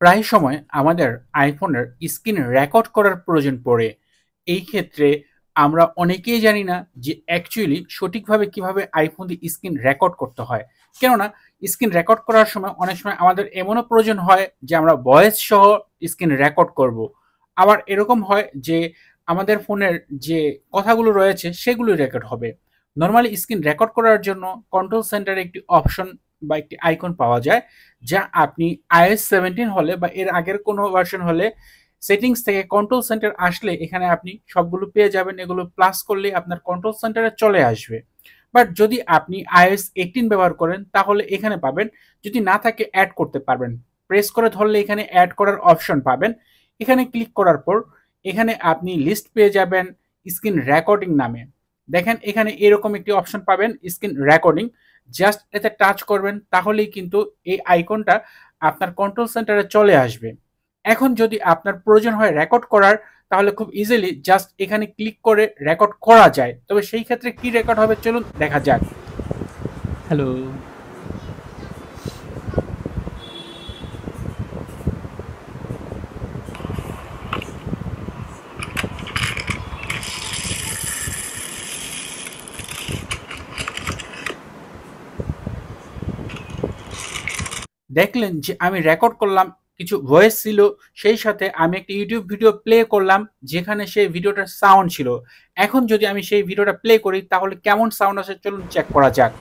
প্রায় সময় আমাদের আইফোনের স্ক্রিন রেকর্ড করার প্রয়োজন পড়ে। এই ক্ষেত্রে আমরা অনেকেই জানি না যে অ্যাকচুয়ালি সঠিকভাবে কিভাবে আইফোন দিয়ে স্ক্রিন রেকর্ড করতে হয়। কেননা স্ক্রিন রেকর্ড করার সময় অনেক সময় আমাদের এমনও প্রয়োজন হয় যে আমরা ভয়েস সহ স্ক্রিন রেকর্ড করব। আবার এরকম হয় যে আমাদের ফোনের যে কথাগুলো রয়েছে সেগুলোই রেকর্ড হবে। নরমালি স্ক্রিন রেকর্ড করার জন্য কন্ট্রোল সেন্টারে একটি অপশন বা একটি আইকন পাওয়া যায়, যা আপনি iOS 17 হলে বা এর আগের কোনো ভার্সন হলে সেটিংস থেকে কন্ট্রোল সেন্টার আসলে এখানে আপনি সবগুলো পেয়ে যাবেন। এগুলো প্লাস করলে আপনার কন্ট্রোল সেন্টারে চলে আসবে। বাট যদি আপনি iOS 18 ব্যবহার করেন তাহলে এখানে পাবেন, যদি না থাকে অ্যাড করতে পারবেন। প্রেস করে ধরলে এখানে অ্যাড করার অপশন পাবেন। এখানে ক্লিক করার পর এখানে আপনি লিস্ট পেয়ে যাবেন স্ক্রিন রেকর্ডিং নামে। দেখেন এখানে এরকম একটি অপশন পাবেন স্ক্রিন রেকর্ডিং। জাস্ট এতে টাচ করবেন তাহলেই কিন্তু এই আইকনটা আপনার কন্ট্রোল সেন্টারে চলে আসবে। এখন যদি আপনার প্রয়োজন হয় রেকর্ড করার, তাহলে খুব ইজিলি জাস্ট এখানে ক্লিক করে রেকর্ড করা যায়। তবে সেই ক্ষেত্রে কি রেকর্ড হবে চলুন দেখা যাক। হ্যালো। দেখলেন যে আমি রেকর্ড করলাম, কিছু ভয়েস ছিল, সেই সাথে আমি একটা ইউটিউব ভিডিও প্লে করলাম যেখানে সেই ভিডিওটার সাউন্ড ছিল। এখন যদি আমি সেই ভিডিওটা প্লে করি তাহলে কেমন সাউন্ড আসে চলুন চেক করা যাক।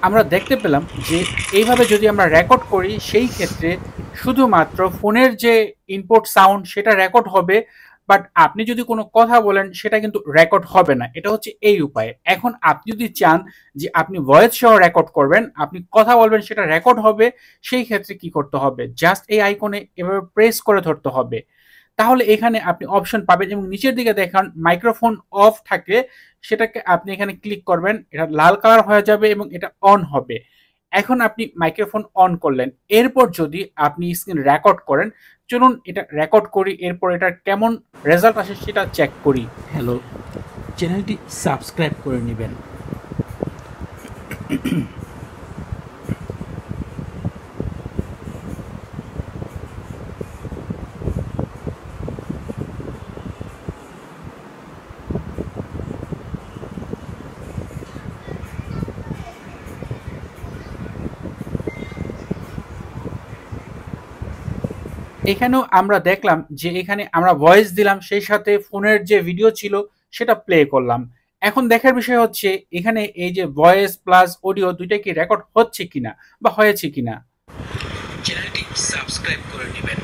আমরা দেখতে পেলাম যে এইভাবে যদি আমরা রেকর্ড করি সেই ক্ষেত্রে শুধুমাত্র ফোনের যে ইনপুট সাউন্ড সেটা রেকর্ড হবে, বাট আপনি যদি কোনো কথা বলেন সেটা কিন্তু রেকর্ড হবে না। এটা হচ্ছে এই উপায়ে। এখন আপনি যদি চান যে আপনি ভয়েস সহ রেকর্ড করবেন, আপনি কথা বলবেন সেটা রেকর্ড হবে, সেই ক্ষেত্রে কি করতে হবে, জাস্ট এই আইকনে এভাবে প্রেস করে ধরতে হবে। তাহলে এখানে আপনি অপশন পাবেন এবং নিচের দিকে দেখেন মাইক্রোফোন অফ থাকে, সেটাকে আপনি এখানে ক্লিক করবেন, এটা লাল কালার হয়ে যাবে এবং এটা অন হবে। এখন আপনি মাইক্রোফোন অন করলেন, এরপর যদি আপনি স্ক্রিন রেকর্ড করেন, চলুন এটা রেকর্ড করি, এরপর এটার কেমন রেজাল্ট আসে সেটা চেক করি। হ্যালো, চ্যানেলটি সাবস্ক্রাইব করে নেবেন। এখানেও আমরা দেখলাম যে এখানে আমরা ভয়েস দিলাম, সেই সাথে ফোনের যে ভিডিও ছিল সেটা প্লে করলাম। এখন দেখার বিষয় হচ্ছে এখানে এই যে ভয়েস প্লাস অডিও দুইটা কি রেকর্ড হচ্ছে কিনা বা হয়েছে কিনা। চ্যানেলটি সাবস্ক্রাইব করে নেবেন।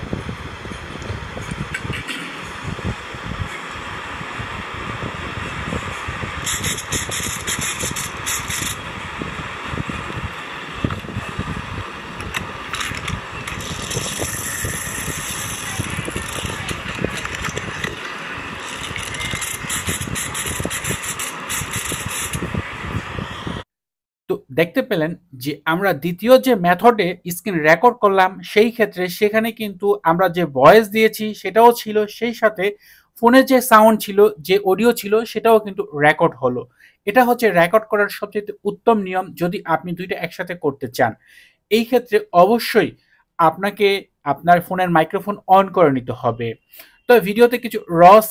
তো দেখতে পেলেন যে আমরা দ্বিতীয় যে মেথডে স্ক্রিন রেকর্ড করলাম সেই ক্ষেত্রে সেখানে কিন্তু আমরা যে ভয়েস দিয়েছি সেটাও ছিল, সেই সাথে ফোনের যে সাউন্ড ছিল, যে অডিও ছিল সেটাও কিন্তু রেকর্ড হলো। এটা হচ্ছে রেকর্ড করার সবচেয়ে উত্তম নিয়ম যদি আপনি দুইটা একসাথে করতে চান। এই ক্ষেত্রে অবশ্যই আপনাকে আপনার ফোনের মাইক্রোফোন অন করে নিতে হবে। তো ভিডিওতে কিছু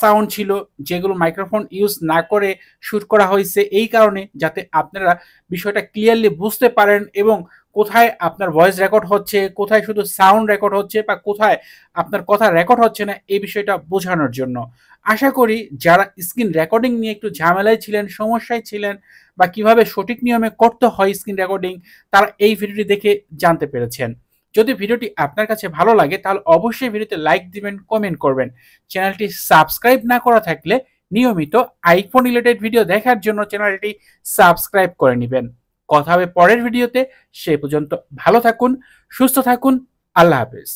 সাউন্ড ছিল যেগুলো মাইক্রোফোন ইউজ না করে শুট করা হয়েছে, এই কারণে যাতে আপনারা বিষয়টা ক্লিয়ারলি বুঝতে পারেন এবং কোথায় আপনার ভয়েস রেকর্ড হচ্ছে, কোথায় শুধু সাউন্ড রেকর্ড হচ্ছে বা কোথায় আপনার কথা রেকর্ড হচ্ছে না, এই বিষয়টা বোঝানোর জন্য। আশা করি যারা স্ক্রিন রেকর্ডিং নিয়ে একটু ঝামেলায় ছিলেন, সমস্যায় ছিলেন, বা কিভাবে সঠিক নিয়মে করতে হয় স্ক্রিন রেকর্ডিং, তারা এই ভিডিওটি দেখে জানতে পেরেছেন। যদি ভিডিওটি আপনার কাছে ভালো লাগে তাহলে অবশ্যই ভিডিওতে লাইক দিবেন, কমেন্ট করবেন। চ্যানেলটি সাবস্ক্রাইব না করা থাকলে নিয়মিত আইফোন রিলেটেড ভিডিও দেখার জন্য চ্যানেলটি সাবস্ক্রাইব করে নেবেন। কথা হবে পরের ভিডিওতে। সে পর্যন্ত ভালো থাকুন, সুস্থ থাকুন। আল্লাহ হাফেজ।